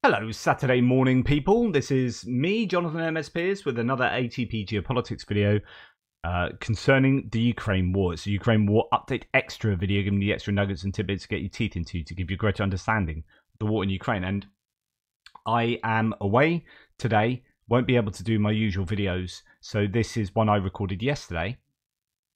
Hello, Saturday morning people. This is me, Jonathan M.S. Pearce, with another ATP Geopolitics video concerning the Ukraine war. It's the Ukraine War Update Extra video, giving you the extra nuggets and tidbits to get your teeth into to give you a greater understanding of the war in Ukraine. And I am away today, won't be able to do my usual videos. So this is one I recorded yesterday.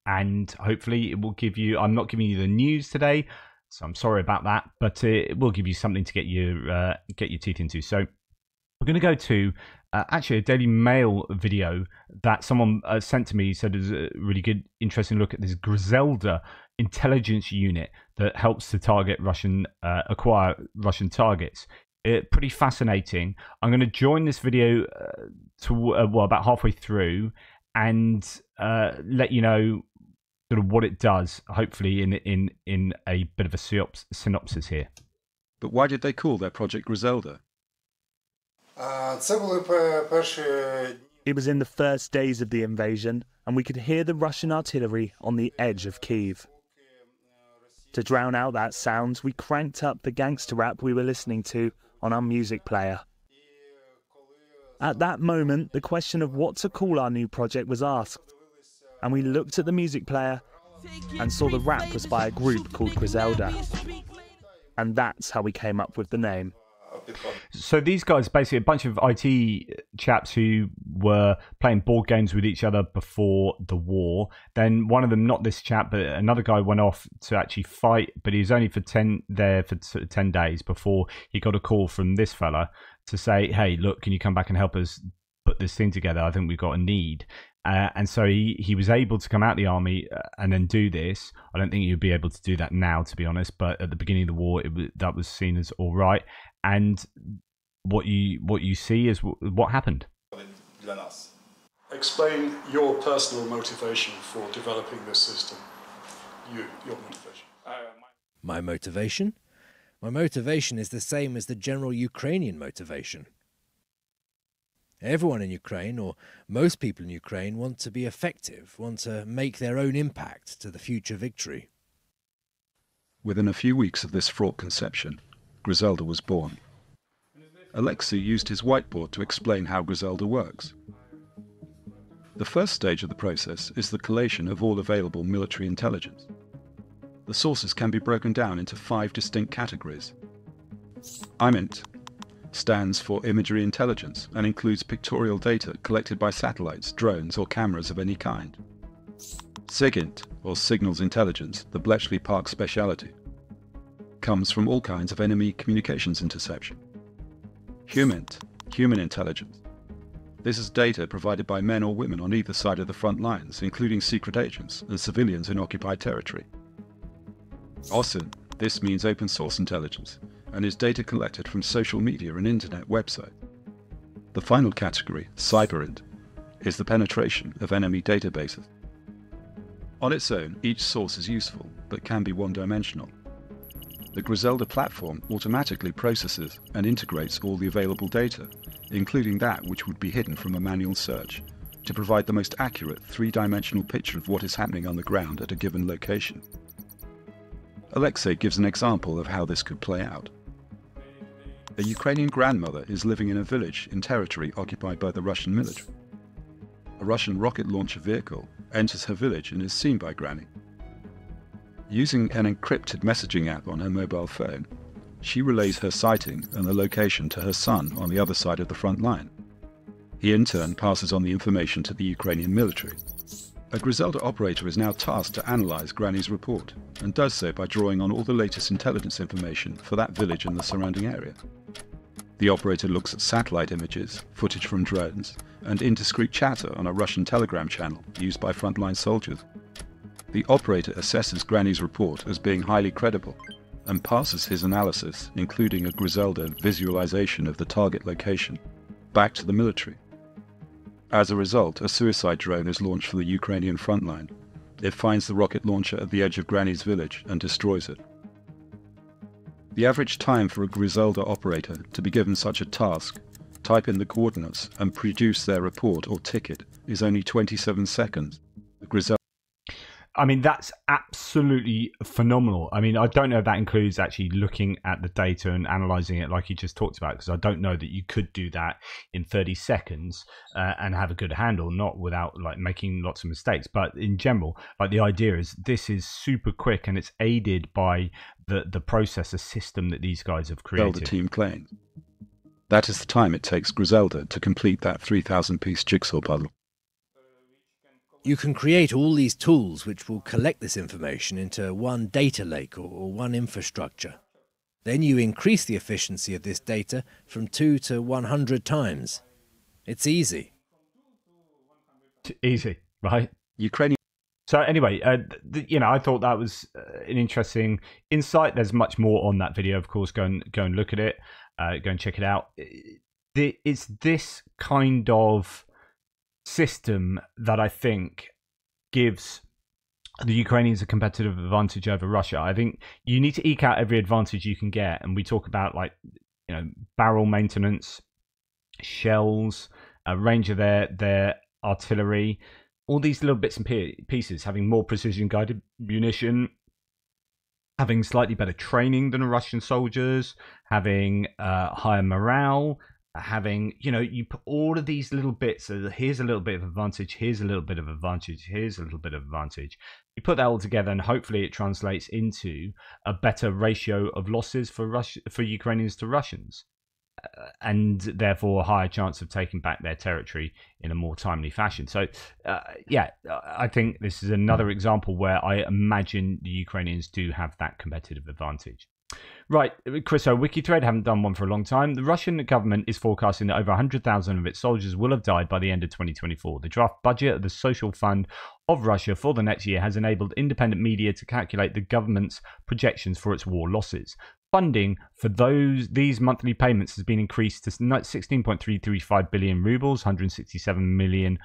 And hopefully it will give you, I'm not giving you the news today, so I'm sorry about that, but it will give you something to get your teeth into. So we're going to go to actually a Daily Mail video that someone sent to me. Said is a really good, interesting look at this Grisewlda intelligence unit that helps to target acquire Russian targets. Pretty fascinating. I'm going to join this video about halfway through and let you know sort of what it does, hopefully in a bit of a synopsis here. But why did they call their project Grisewlda? It was in the first days of the invasion, and we could hear the Russian artillery on the edge of Kyiv. To drown out that sound, we cranked up the gangster rap we were listening to on our music player. At that moment, the question of what to call our new project was asked, and we looked at the music player and saw the rap was by a group called Grisewlda. And that's how we came up with the name. So these guys, basically a bunch of IT chaps who were playing board games with each other before the war. Then one of them, not this chap, but another guy went off to actually fight, but he was only there for 10 days before he got a call from this fella to say, hey, look, can you come back and help us put this thing together? I think we've got a need. And so he was able to come out of the army and then do this. I don't think he'd be able to do that now, to be honest. But at the beginning of the war, that was seen as all right. And what you see is what happened. Explain your personal motivation for developing this system. Your motivation. My motivation? My motivation is the same as the general Ukrainian motivation. Everyone in Ukraine, or most people in Ukraine, want to be effective, want to make their own impact to the future victory. Within a few weeks of this fraught conception, Grisewlda was born. Alexei used his whiteboard to explain how Grisewlda works. The first stage of the process is the collation of all available military intelligence. The sources can be broken down into 5 distinct categories. IMINT stands for imagery intelligence and includes pictorial data collected by satellites, drones or cameras of any kind. SIGINT, or signals intelligence, the Bletchley Park speciality, comes from all kinds of enemy communications interception. HUMINT, human intelligence. This is data provided by men or women on either side of the front lines, including secret agents and civilians in occupied territory. OSINT, this means open source intelligence, and is data collected from social media and internet websites. The final category, CyberInt, is the penetration of enemy databases. On its own, each source is useful, but can be one-dimensional. The Grisewlda platform automatically processes and integrates all the available data, including that which would be hidden from a manual search, to provide the most accurate 3-dimensional picture of what is happening on the ground at a given location. Alexei gives an example of how this could play out. A Ukrainian grandmother is living in a village in territory occupied by the Russian military. A Russian rocket launcher vehicle enters her village and is seen by Granny. Using an encrypted messaging app on her mobile phone, she relays her sighting and the location to her son on the other side of the front line. He in turn passes on the information to the Ukrainian military. A Grisewlda operator is now tasked to analyze Granny's report, and does so by drawing on all the latest intelligence information for that village and the surrounding area. The operator looks at satellite images, footage from drones, and indiscreet chatter on a Russian telegram channel used by frontline soldiers. The operator assesses Granny's report as being highly credible, and passes his analysis, including a Grisewlda visualization of the target location, back to the military. As a result, a suicide drone is launched for the Ukrainian frontline. It finds the rocket launcher at the edge of Granny's village and destroys it. The average time for a Grisewlda operator to be given such a task, type in the coordinates and produce their report or ticket is only 27 seconds. The Grisewlda I mean, that's absolutely phenomenal. I mean, I don't know if that includes actually looking at the data and analyzing it like you just talked about, because I don't know that you could do that in 30 seconds and have a good handle, not without like making lots of mistakes. But in general, like the idea is this is super quick and it's aided by the processor system that these guys have created. Grisewlda team claims. That is the time it takes Grisewlda to complete that 3,000-piece jigsaw puzzle. You can create all these tools which will collect this information into one data lake or one infrastructure. Then you increase the efficiency of this data from 2 to 100 times. It's easy. Easy, right? Ukrainian. So anyway, I thought that was an interesting insight. There's much more on that video, of course. Go and look at it. Go and check it out. It's this kind of system that I think gives the Ukrainians a competitive advantage over Russia. I think you need to eke out every advantage you can get, and we talk about barrel maintenance, shells, a range of their artillery, all these little bits and pieces, having more precision guided munition, having slightly better training than Russian soldiers, having higher morale, having, you put all of these little bits. So here's a little bit of advantage, here's a little bit of advantage, here's a little bit of advantage. You put that all together, and hopefully it translates into a better ratio of losses for Ukrainians to Russians, and therefore a higher chance of taking back their territory in a more timely fashion. So, I think this is another example where I imagine the Ukrainians do have that competitive advantage. Right, Chris, so WikiThread haven't done one for a long time. The Russian government is forecasting that over 100,000 of its soldiers will have died by the end of 2024. The draft budget of the Social Fund of Russia for the next year has enabled independent media to calculate the government's projections for its war losses. Funding for these monthly payments has been increased to 16.335 billion rubles, $167 million,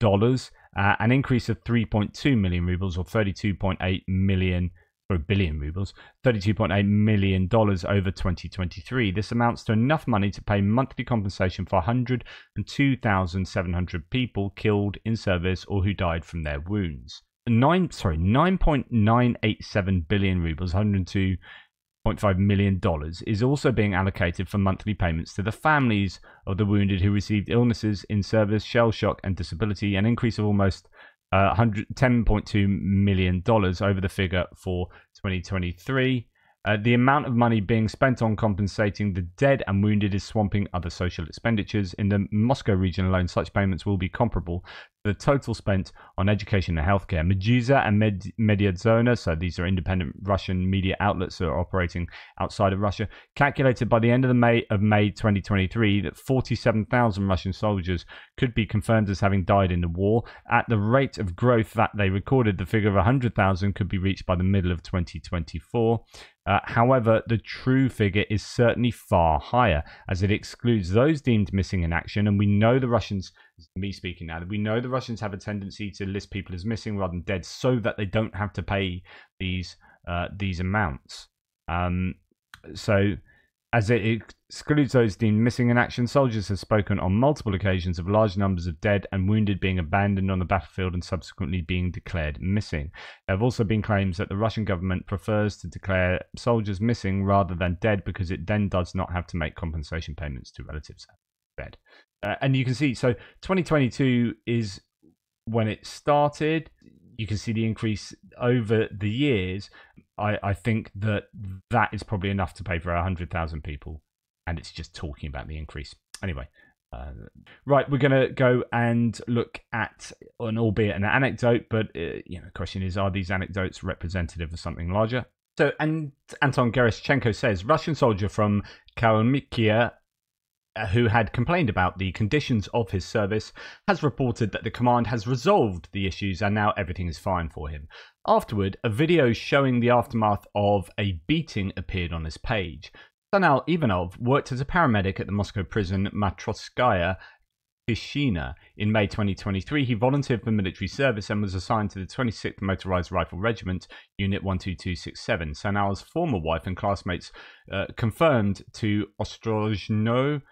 an increase of 3.2 million rubles, or 32.8 million. Or billion rubles, $32.8 million over 2023. This amounts to enough money to pay monthly compensation for 102,700 people killed in service or who died from their wounds. 9.987 billion rubles, $102.5 million, is also being allocated for monthly payments to the families of the wounded who received illnesses in service, shell shock, and disability, an increase of almost $10.2 million over the figure for 2023. The amount of money being spent on compensating the dead and wounded is swamping other social expenditures. In the Moscow region alone, such payments will be comparable to the total spent on education and healthcare. Meduza and Mediazona, so these are independent Russian media outlets that are operating outside of Russia, calculated by the end of May 2023 that 47,000 Russian soldiers could be confirmed as having died in the war. At the rate of growth that they recorded, the figure of 100,000 could be reached by the middle of 2024. However, the true figure is certainly far higher, as it excludes those deemed missing in action. And we know the Russians, me speaking now, we know the Russians have a tendency to list people as missing rather than dead, so that they don't have to pay these amounts. So, as it excludes those deemed missing in action, soldiers have spoken on multiple occasions of large numbers of dead and wounded being abandoned on the battlefield and subsequently being declared missing. There have also been claims that the Russian government prefers to declare soldiers missing rather than dead because it then does not have to make compensation payments to relatives dead. And you can see, so 2022 is when it started. You can see the increase over the years. I think that is probably enough to pay for 100,000 people, and it's just talking about the increase. Anyway, right, we're going to go and look at albeit an anecdote, but the question is, are these anecdotes representative of something larger? So, and Anton Gerashchenko says, Russian soldier from Kalmykia who had complained about the conditions of his service, has reported that the command has resolved the issues and now everything is fine for him. Afterward, a video showing the aftermath of a beating appeared on his page. Sanal Ivanov worked as a paramedic at the Moscow prison Matrotskaya Tishina. In May 2023, he volunteered for military service and was assigned to the 26th Motorized Rifle Regiment, Unit 12267. Sanal's former wife and classmates confirmed to Ostrozhno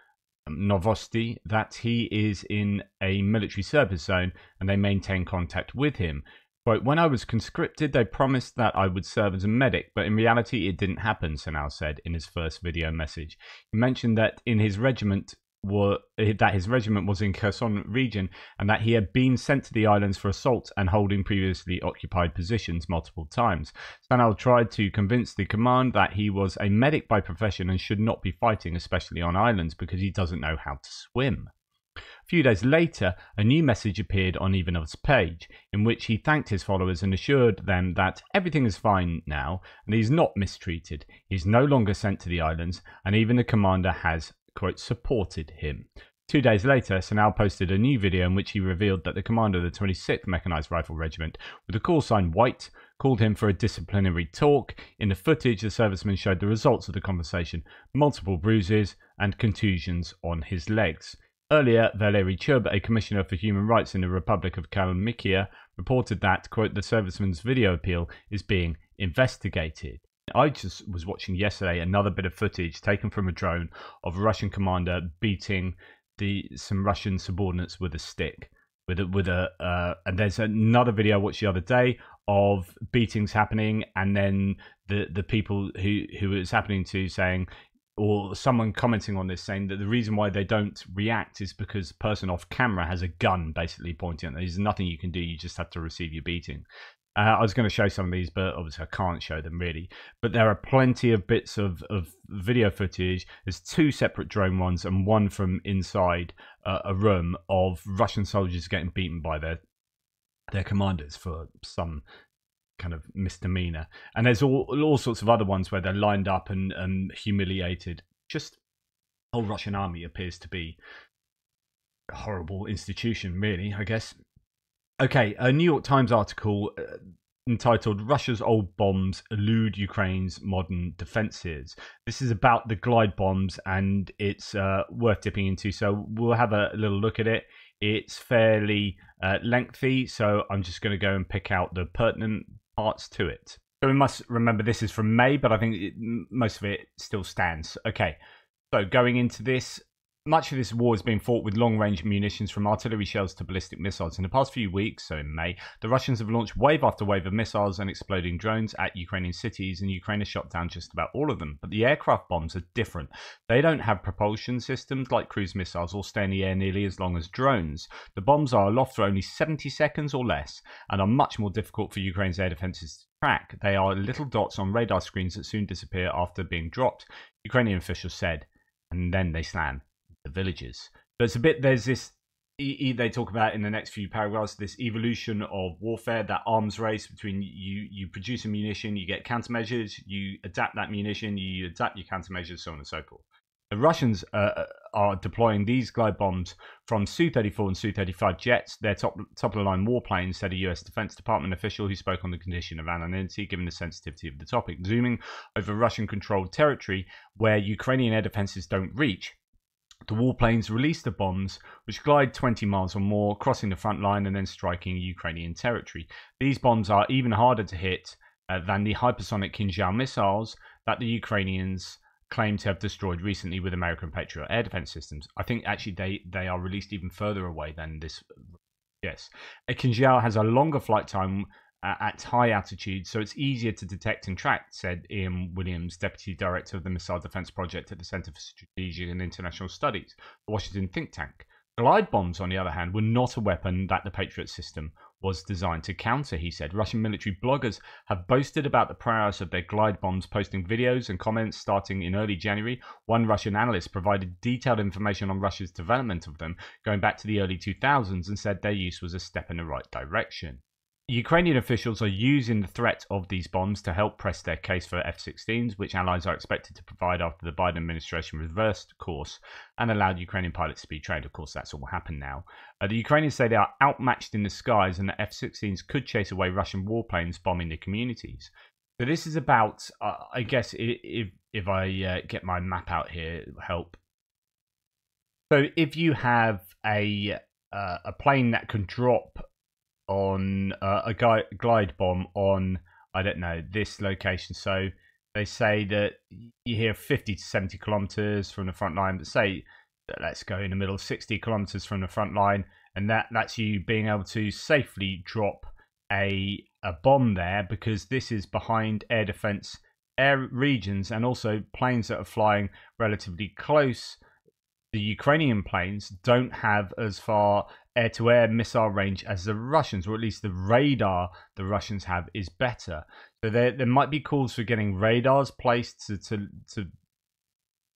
Novosti that he is in a military service zone and they maintain contact with him. Quote, when I was conscripted, they promised that I would serve as a medic, but in reality it didn't happen, Sanal said in his first video message. He mentioned that his regiment was in Kherson region and that he had been sent to the islands for assault and holding previously occupied positions multiple times. Sanal tried to convince the command that he was a medic by profession and should not be fighting, especially on islands, because he doesn't know how to swim. A few days later, a new message appeared on Ivanov's page, in which he thanked his followers and assured them that everything is fine now and he's not mistreated. He's no longer sent to the islands, and even the commander has, quote, supported him. 2 days later, Sanal posted a new video in which he revealed that the commander of the 26th Mechanized Rifle Regiment, with the call sign White, called him for a disciplinary talk. In the footage, the serviceman showed the results of the conversation, multiple bruises and contusions on his legs. Earlier, Valery Chub, a commissioner for human rights in the Republic of Kalmykia, reported that, quote, the serviceman's video appeal is being investigated. I just was watching yesterday another bit of footage taken from a drone of a Russian commander beating some Russian subordinates with a stick. And there's another video I watched the other day of beatings happening, and then the people who it's happening to saying, or someone commenting on this saying that the reason why they don't react is because the person off camera has a gun basically pointing at them. There's nothing you can do, you just have to receive your beating. I was going to show some of these, but obviously I can't show them really. But there are plenty of bits of video footage. There's 2 separate drone ones and one from inside a room of Russian soldiers getting beaten by their commanders for some kind of misdemeanor. And there's all sorts of other ones where they're lined up and humiliated. Just the whole Russian army appears to be a horrible institution, really, I guess. Okay, a New York Times article entitled Russia's Old Bombs Elude Ukraine's Modern Defenses. This is about the glide bombs, and it's worth dipping into, so we'll have a little look at it. It's fairly lengthy, so I'm just going to go and pick out the pertinent parts to it. So we must remember this is from May, but I think most of it still stands. Okay, so going into this, much of this war has been fought with long-range munitions, from artillery shells to ballistic missiles. In the past few weeks, so in May, the Russians have launched wave after wave of missiles and exploding drones at Ukrainian cities, and Ukraine has shot down just about all of them. But the aircraft bombs are different. They don't have propulsion systems like cruise missiles or stay in the air nearly as long as drones. The bombs are aloft for only 70 seconds or less and are much more difficult for Ukraine's air defences to track. They are little dots on radar screens that soon disappear after being dropped, Ukrainian officials said, and then they slam the villages. So it's a bit, there's this, they talk about in the next few paragraphs, this evolution of warfare, that arms race between you produce a munition, you get countermeasures, you adapt that munition, you adapt your countermeasures, so on and so forth. The Russians are deploying these glide bombs from Su-34 and Su-35 jets. They're top-of-the-line warplanes, said a US Defense Department official who spoke on the condition of anonymity, given the sensitivity of the topic. Zooming over Russian-controlled territory where Ukrainian air defenses don't reach, the warplanes release the bombs, which glide 20 miles or more, crossing the front line and then striking Ukrainian territory. These bombs are even harder to hit than the hypersonic Kinzhal missiles that the Ukrainians claim to have destroyed recently with American Patriot air defense systems. I think actually they are released even further away than this. Yes. A Kinzhal has a longer flight time at high altitude, so it's easier to detect and track, said Ian Williams, Deputy Director of the Missile Defense Project at the Center for Strategic and International Studies, the Washington think tank. Glide bombs, on the other hand, were not a weapon that the Patriot system was designed to counter, he said. Russian military bloggers have boasted about the prowess of their glide bombs, posting videos and comments starting in early January. One Russian analyst provided detailed information on Russia's development of them, going back to the early 2000s, and said their use was a step in the right direction. Ukrainian officials are using the threat of these bombs to help press their case for F-16s, which allies are expected to provide after the Biden administration reversed course and allowed Ukrainian pilots to be trained. Of course, that's all happened now. The Ukrainians say they are outmatched in the skies and that F-16s could chase away Russian warplanes bombing the communities. So this is about, I guess, if I get my map out here, it will help. So if you have a plane that can drop on a glide bomb on, I don't know, this location. So they say that you hear 50 to 70 kilometers from the front line, but say, let's go in the middle, 60 kilometers from the front line, and that's you being able to safely drop a bomb there, because this is behind air defense air regions and also planes that are flying relatively close. The Ukrainian planes don't have as far air-to-air missile range as the Russians, or at least the radar the Russians have is better. So there might be calls for getting radars placed to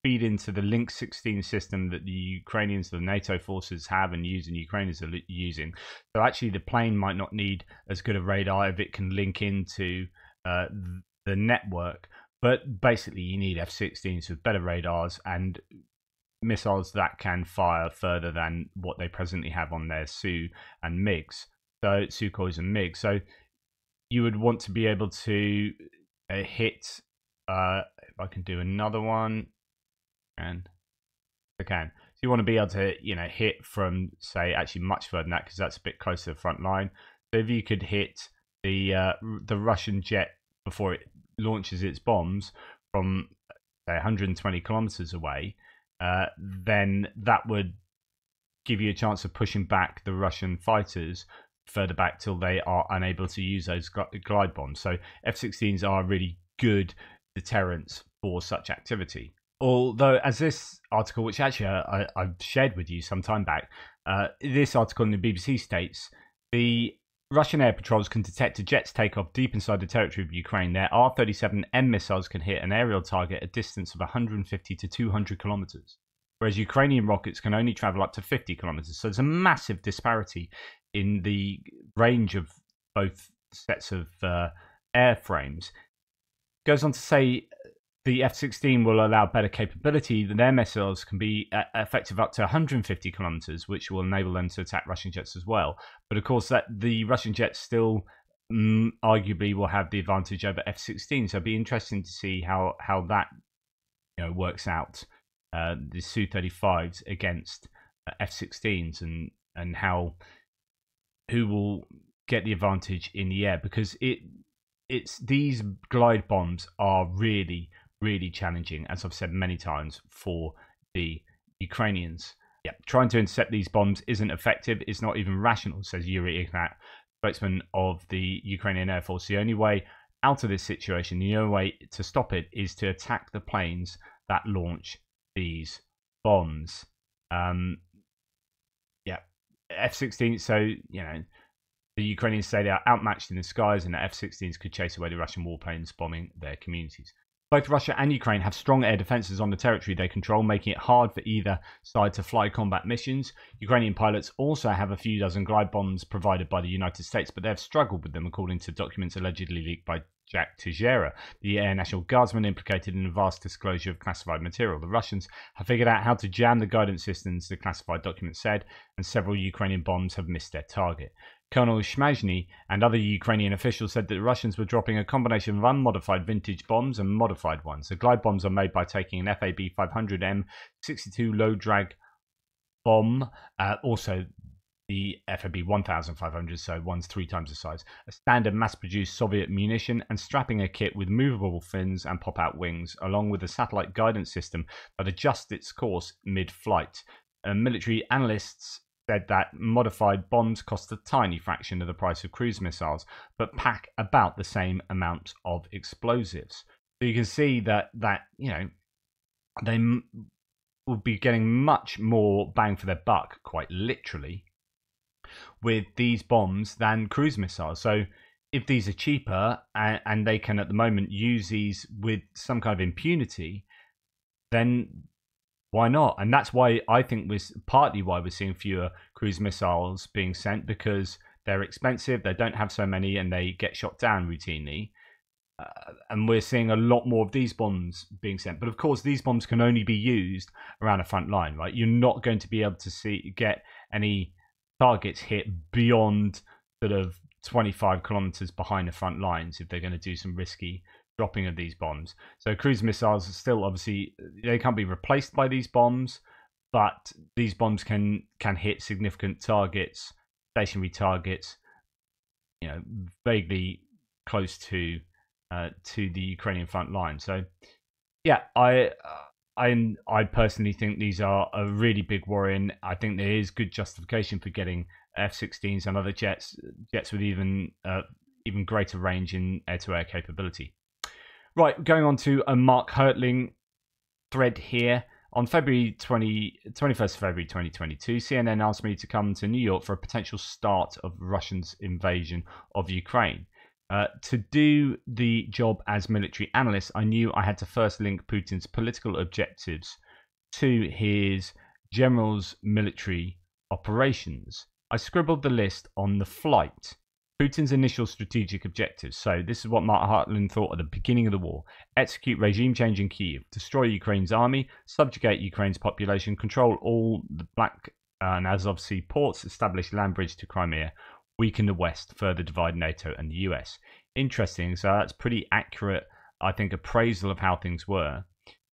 feed into the Link 16 system that the Ukrainians, the NATO forces have and use, and Ukrainians are using. So actually the plane might not need as good a radar if it can link into the network. But basically you need F-16s with better radars and missiles that can fire further than what they presently have on their Su and MiGs. So Sukhois and MiGs. So you would want to be able to hit, if I can do another one, and I can. So you want to be able to, hit from, say, actually much further than that, because that's a bit closer to the front line. So if you could hit the Russian jet before it launches its bombs from, say, 120 kilometers away, then that would give you a chance of pushing back the Russian fighters further back till they are unable to use those glide bombs. So F-16s are really good deterrents for such activity. Although, as this article, which actually I've shared with you some time back, this article in the BBC states, the Russian air patrols can detect a jet's takeoff deep inside the territory of Ukraine. Their R-37M missiles can hit an aerial target at a distance of 150 to 200 kilometers, whereas Ukrainian rockets can only travel up to 50 kilometers. So there's a massive disparity in the range of both sets of airframes. Goes on to say the F-16 will allow better capability. Their missiles can be effective up to 150 kilometers, which will enable them to attack Russian jets as well. But of course, that the Russian jets still arguably will have the advantage over F-16. So it'll be interesting to see how that works out. The Su-35s against F-16s and who will get the advantage in the air, because it's these glide bombs are really challenging, as I've said many times, for the Ukrainians. Yeah, trying to intercept these bombs isn't effective. It's not even rational, says Yuri Ignat, spokesman of the Ukrainian Air Force. The only way out of this situation, the only way to stop it, is to attack the planes that launch these bombs. F-16. So the Ukrainians say they are outmatched in the skies, and the F-16s could chase away the Russian warplanes bombing their communities. Both Russia and Ukraine have strong air defenses on the territory they control, making it hard for either side to fly combat missions. Ukrainian pilots also have a few dozen glide bombs provided by the United States, but they have struggled with them, according to documents allegedly leaked by Jack Teixeira, the Air National Guardsman implicated in a vast disclosure of classified material. The Russians have figured out how to jam the guidance systems, the classified document said, and several Ukrainian bombs have missed their target. Colonel Shmazhny and other Ukrainian officials said that the Russians were dropping a combination of unmodified vintage bombs and modified ones. The glide bombs are made by taking an FAB-500M 62 low-drag bomb, also the FAB-1500, so one's 3 times the size, a standard mass-produced Soviet munition, and strapping a kit with movable fins and pop-out wings, along with a satellite guidance system that adjusts its course mid-flight. Military analysts said that modified bombs cost a tiny fraction of the price of cruise missiles, but pack about the same amount of explosives. So you can see that they will be getting much more bang for their buck, quite literally, with these bombs than cruise missiles. So if these are cheaper and they can at the moment use these with some kind of impunity, then why not? And that's why I think partly why we're seeing fewer cruise missiles being sent, because they're expensive, they don't have so many, and they get shot down routinely. And we're seeing a lot more of these bombs being sent. But of course, these bombs can only be used around a front line, right? You're not going to be able to get any targets hit beyond sort of 25 kilometers behind the front lines if they're going to do some risky dropping of these bombs. So cruise missiles are still, obviously, they can't be replaced by these bombs, but these bombs can hit significant targets, stationary targets, vaguely close to the Ukrainian front line. So yeah, I personally think these are a really big worry, and I think there is good justification for getting F-16s and other jets with even greater range in air-to-air capability. Right, going on to a Mark Hertling thread here. On February 21st of February 2022, CNN asked me to come to New York for a potential start of Russia's invasion of Ukraine. To do the job as military analyst, I knew I had to first link Putin's political objectives to his general's military operations. I scribbled the list on the flight. Putin's initial strategic objectives. So this is what Mark Hartland thought at the beginning of the war. Execute regime change in Kyiv, destroy Ukraine's army, subjugate Ukraine's population, control all the Black and Azov Sea ports, establish land bridge to Crimea, weaken the West, further divide NATO and the US. Interesting, so that's pretty accurate, I think, appraisal of how things were.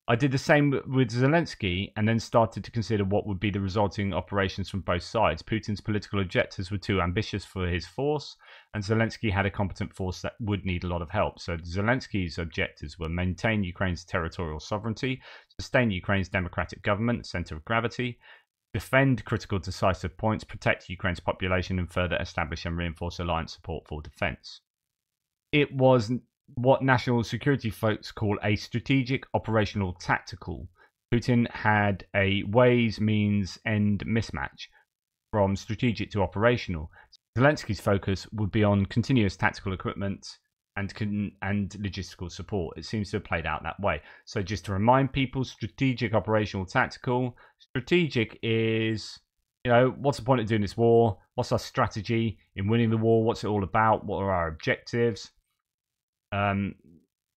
I did the same with Zelensky and then started to consider what would be the resulting operations from both sides. Putin's political objectives were too ambitious for his force, and Zelensky had a competent force that would need a lot of help. So Zelensky's objectives were maintain Ukraine's territorial sovereignty, sustain Ukraine's democratic government, center of gravity, defend critical decisive points, protect Ukraine's population, and further establish and reinforce alliance support for defense. It was what national security folks call a strategic, operational, tactical. Putin had a ways, means, end mismatch from strategic to operational. Zelensky's focus would be on continuous tactical equipment and logistical support. It seems to have played out that way. So just to remind people, strategic, operational, tactical. Strategic is, what's the point of doing this war? What's our strategy in winning the war? What's it all about? What are our objectives?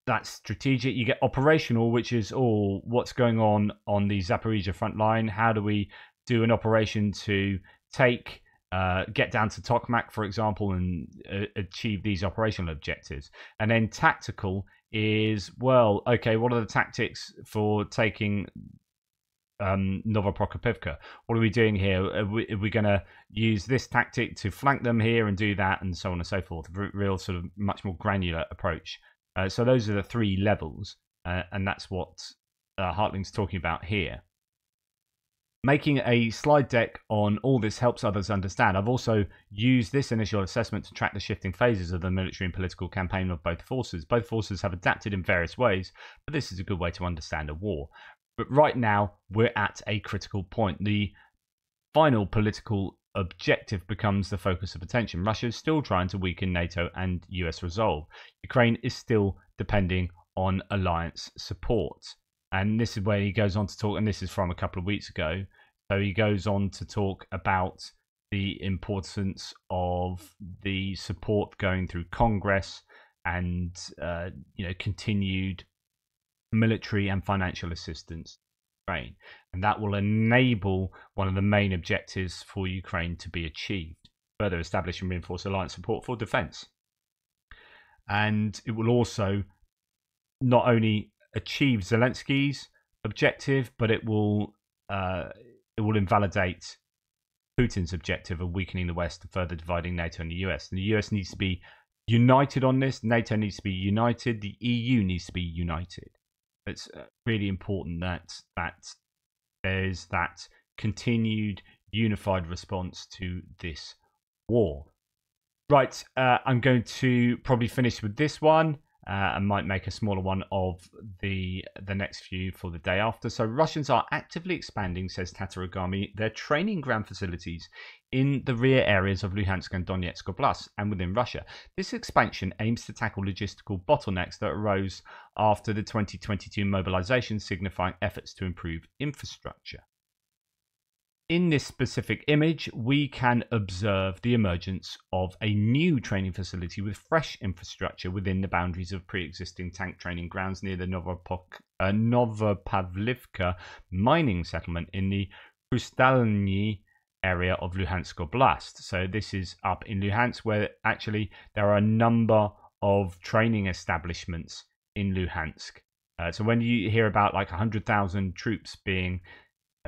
That's strategic. You get operational, which is what's going on the Zaporizhzhia front line. How do we do an operation to get down to Tokmak, for example, and achieve these operational objectives? And then tactical is, well, okay, what are the tactics for taking Novoprokopivka? What are we doing here? Are we going to use this tactic to flank them here and do that, and so on and so forth? Real sort of much more granular approach. So those are the three levels, and that's what Hartling's talking about here. Making a slide deck on all this helps others understand. I've also used this initial assessment to track the shifting phases of the military and political campaign of both forces. Both forces have adapted in various ways, but this is a good way to understand a war. But right now, we're at a critical point. The final political objective becomes the focus of attention. Russia is still trying to weaken NATO and US resolve. Ukraine is still depending on alliance support. And this is where he goes on to talk, and this is from a couple of weeks ago. So he goes on to talk about the importance of the support going through Congress and continued military and financial assistance to Ukraine, and that will enable one of the main objectives for Ukraine to be achieved: further establish and reinforce alliance support for defense. And it will also not only achieve Zelensky's objective, but it will invalidate Putin's objective of weakening the West and further dividing NATO and the US. And the US needs to be united on this. NATO needs to be united. The EU needs to be united. It's really important that there's that continued unified response to this war. Right, I'm going to probably finish with this one. I might make a smaller one of the next few for the day after. So Russians are actively expanding, says Tatarigami, their training ground facilities in the rear areas of Luhansk and Donetsk Oblast and within Russia. This expansion aims to tackle logistical bottlenecks that arose after the 2022 mobilization, signifying efforts to improve infrastructure. In this specific image, we can observe the emergence of a new training facility with fresh infrastructure within the boundaries of pre-existing tank training grounds near the Novopavlivka mining settlement in the Krustalny area of Luhansk Oblast. So this is up in Luhansk, where actually there are a number of training establishments in Luhansk. So when you hear about like 100,000 troops being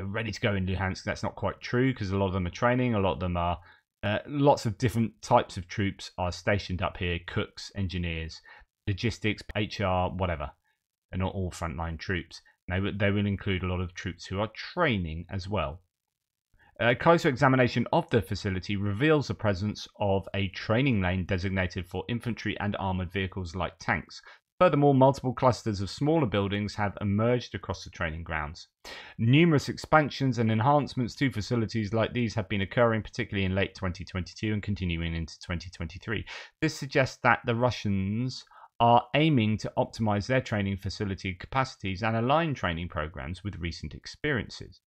ready to go in Luhansk, that's not quite true, because a lot of them are training, a lot of them are lots of different types of troops are stationed up here: cooks, engineers, logistics, HR, whatever. They're not all frontline troops. They will include a lot of troops who are training as well. A closer examination of the facility reveals the presence of a training lane designated for infantry and armoured vehicles like tanks. Furthermore, multiple clusters of smaller buildings have emerged across the training grounds. Numerous expansions and enhancements to facilities like these have been occurring, particularly in late 2022 and continuing into 2023. This suggests that the Russians are aiming to optimize their training facility capacities and align training programs with recent experiences.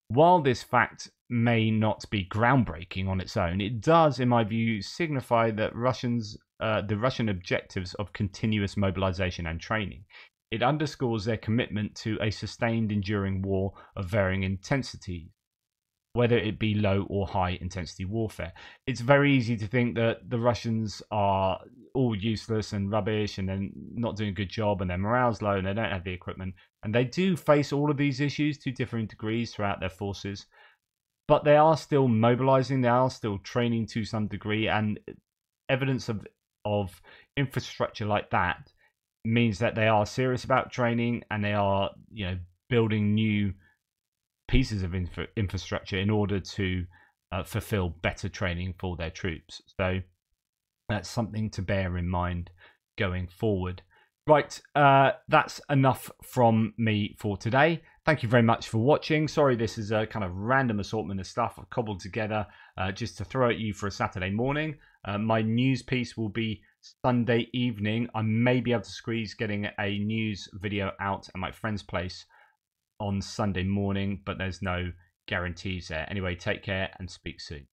While this fact may not be groundbreaking on its own, it does, in my view, signify that the Russian objectives of continuous mobilization and training. It underscores their commitment to a sustained, enduring war of varying intensity, whether it be low or high intensity warfare. It's very easy to think that the Russians are all useless and rubbish and they're not doing a good job and their morale's low and they don't have the equipment. And they do face all of these issues to differing degrees throughout their forces. But they are still mobilizing, they are still training to some degree, and evidence of infrastructure like that means that they are serious about training and they are, building new pieces of infrastructure in order to fulfill better training for their troops. So that's something to bear in mind going forward. Right, that's enough from me for today. Thank you very much for watching. Sorry, this is a kind of random assortment of stuff I've cobbled together just to throw at you for a Saturday morning. My news piece will be Sunday evening. I may be able to squeeze getting a news video out at my friend's place on Sunday morning, but there's no guarantees there. Anyway, take care and speak soon.